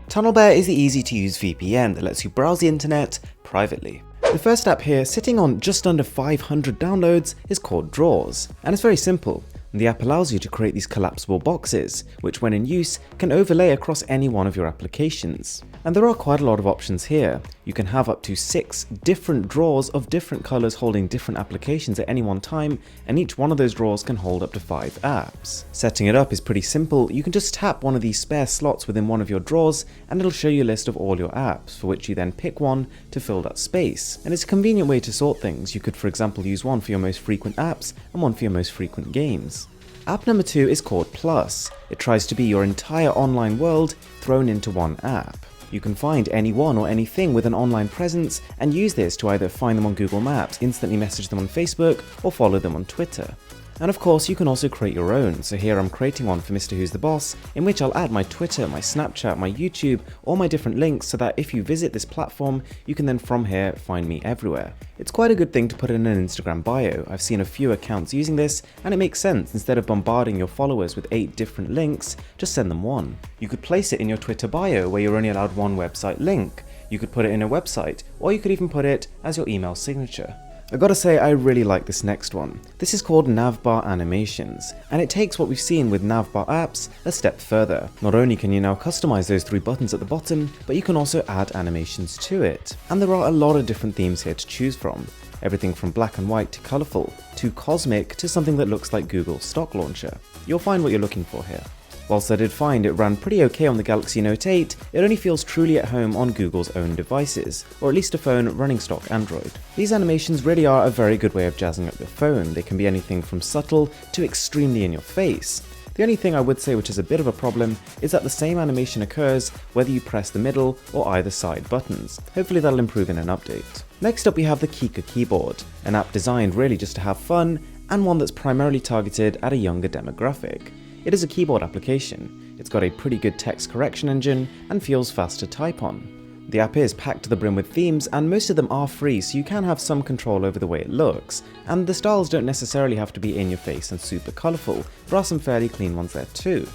TunnelBear is the easy-to-use VPN that lets you browse the internet privately. The first app here, sitting on just under 500 downloads, is called Drawers, and it's very simple. The app allows you to create these collapsible boxes, which when in use can overlay across any one of your applications. And there are quite a lot of options here. You can have up to 6 different drawers of different colors holding different applications at any one time, and each one of those drawers can hold up to 5 apps. Setting it up is pretty simple. You can just tap one of these spare slots within one of your drawers and it'll show you a list of all your apps, for which you then pick one to fill that space. And it's a convenient way to sort things. You could, for example, use one for your most frequent apps and one for your most frequent games. App number 2 is called Plus. It tries to be your entire online world thrown into one app. You can find anyone or anything with an online presence and use this to either find them on Google Maps, instantly message them on Facebook, or follow them on Twitter. And of course, you can also create your own. So here I'm creating one for Mr. Who's the Boss, in which I'll add my Twitter, my Snapchat, my YouTube, all my different links so that if you visit this platform, you can then from here find me everywhere. It's quite a good thing to put in an Instagram bio. I've seen a few accounts using this, and it makes sense. Instead of bombarding your followers with 8 different links, just send them one. You could place it in your Twitter bio where you're only allowed one website link. You could put it in a website, or you could even put it as your email signature. I gotta say, I really like this next one. This is called Navbar Animations, and it takes what we've seen with Navbar apps a step further. Not only can you now customize those 3 buttons at the bottom, but you can also add animations to it. And there are a lot of different themes here to choose from. Everything from black and white to colorful, to cosmic to something that looks like Google's stock launcher. You'll find what you're looking for here. Whilst I did find it ran pretty okay on the Galaxy Note 8, it only feels truly at home on Google's own devices, or at least a phone running stock Android. These animations really are a very good way of jazzing up your phone. They can be anything from subtle to extremely in your face. The only thing I would say which is a bit of a problem is that the same animation occurs whether you press the middle or either side buttons. Hopefully that'll improve in an update. Next up we have the Kika Keyboard, an app designed really just to have fun, and one that's primarily targeted at a younger demographic. It is a keyboard application. It's got a pretty good text correction engine and feels fast to type on. The app is packed to the brim with themes, and most of them are free, so you can have some control over the way it looks, and the styles don't necessarily have to be in your face and super colourful. There are some fairly clean ones there too.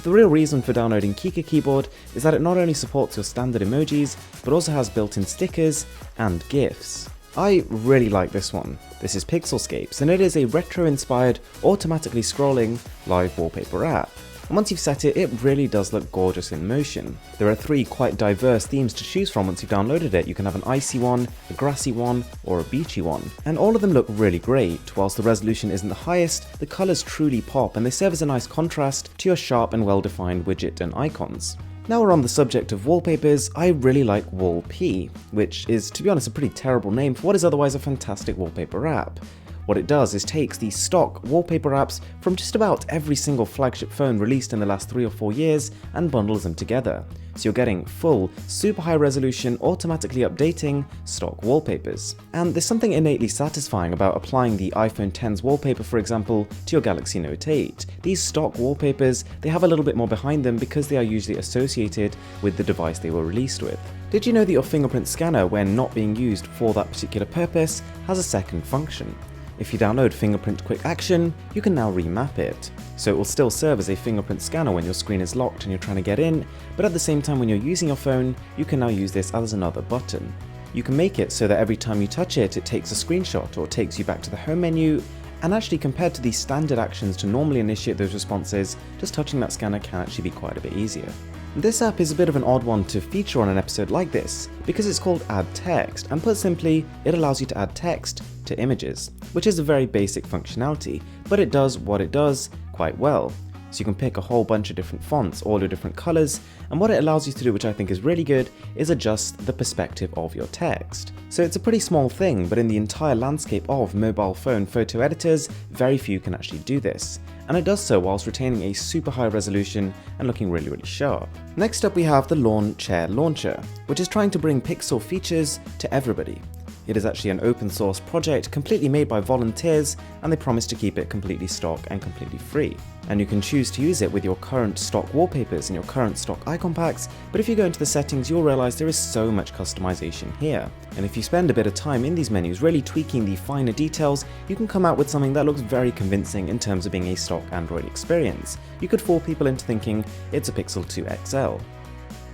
The real reason for downloading Kika Keyboard is that it not only supports your standard emojis, but also has built-in stickers and GIFs. I really like this one. This is Pixelscapes, and it is a retro-inspired, automatically scrolling live wallpaper app. And once you've set it, it really does look gorgeous in motion. There are 3 quite diverse themes to choose from once you've downloaded it. You can have an icy one, a grassy one, or a beachy one. And all of them look really great. Whilst the resolution isn't the highest, the colours truly pop, and they serve as a nice contrast to your sharp and well-defined widget and icons. Now we're on the subject of wallpapers, I really like WallP, which is, to be honest, a pretty terrible name for what is otherwise a fantastic wallpaper app. What it does is takes these stock wallpaper apps from just about every single flagship phone released in the last 3 or 4 years and bundles them together. So you're getting full, super high resolution, automatically updating stock wallpapers. And there's something innately satisfying about applying the iPhone X's wallpaper, for example, to your Galaxy Note 8. These stock wallpapers, they have a little bit more behind them because they are usually associated with the device they were released with. Did you know that your fingerprint scanner, when not being used for that particular purpose, has a second function? If you download Fingerprint Quick Action, you can now remap it. So it will still serve as a fingerprint scanner when your screen is locked and you're trying to get in, but at the same time when you're using your phone, you can now use this as another button. You can make it so that every time you touch it, it takes a screenshot or takes you back to the home menu, and actually compared to the standard actions to normally initiate those responses, just touching that scanner can actually be quite a bit easier. This app is a bit of an odd one to feature on an episode like this, because it's called Add Text, and put simply, it allows you to add text to images, which is a very basic functionality, but it does what it does quite well. So you can pick a whole bunch of different fonts, all your different colors, and what it allows you to do, which I think is really good, is adjust the perspective of your text. So it's a pretty small thing, but in the entire landscape of mobile phone photo editors, very few can actually do this. And it does so whilst retaining a super high resolution and looking really, really sharp. Next up we have the Lawnchair Launcher, which is trying to bring Pixel features to everybody. It is actually an open source project completely made by volunteers, and they promise to keep it completely stock and completely free. And you can choose to use it with your current stock wallpapers and your current stock icon packs, but if you go into the settings you'll realize there is so much customization here. And if you spend a bit of time in these menus really tweaking the finer details, you can come out with something that looks very convincing in terms of being a stock Android experience. You could fool people into thinking it's a Pixel 2 XL.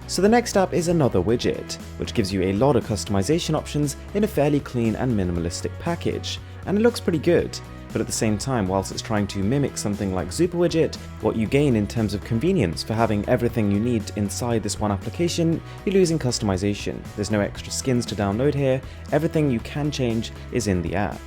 So the next app is another widget, which gives you a lot of customization options in a fairly clean and minimalistic package, and it looks pretty good. But at the same time, whilst it's trying to mimic something like Super Widget, what you gain in terms of convenience for having everything you need inside this one application, you lose in customization. There's no extra skins to download here, everything you can change is in the app.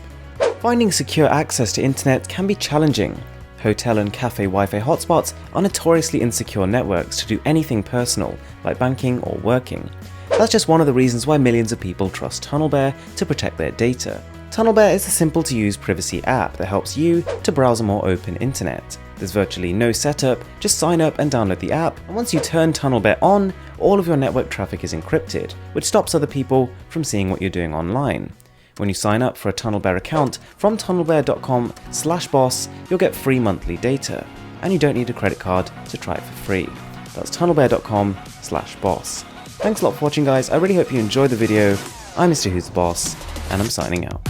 Finding secure access to internet can be challenging. Hotel and cafe Wi-Fi hotspots are notoriously insecure networks to do anything personal, like banking or working. That's just one of the reasons why millions of people trust TunnelBear to protect their data. TunnelBear is a simple-to-use privacy app that helps you to browse a more open internet. There's virtually no setup, just sign up and download the app, and once you turn TunnelBear on, all of your network traffic is encrypted, which stops other people from seeing what you're doing online. When you sign up for a TunnelBear account from tunnelbear.com/boss, you'll get free monthly data, and you don't need a credit card to try it for free. That's tunnelbear.com/boss. Thanks a lot for watching, guys. I really hope you enjoyed the video. I'm Mr. Who's the Boss, and I'm signing out.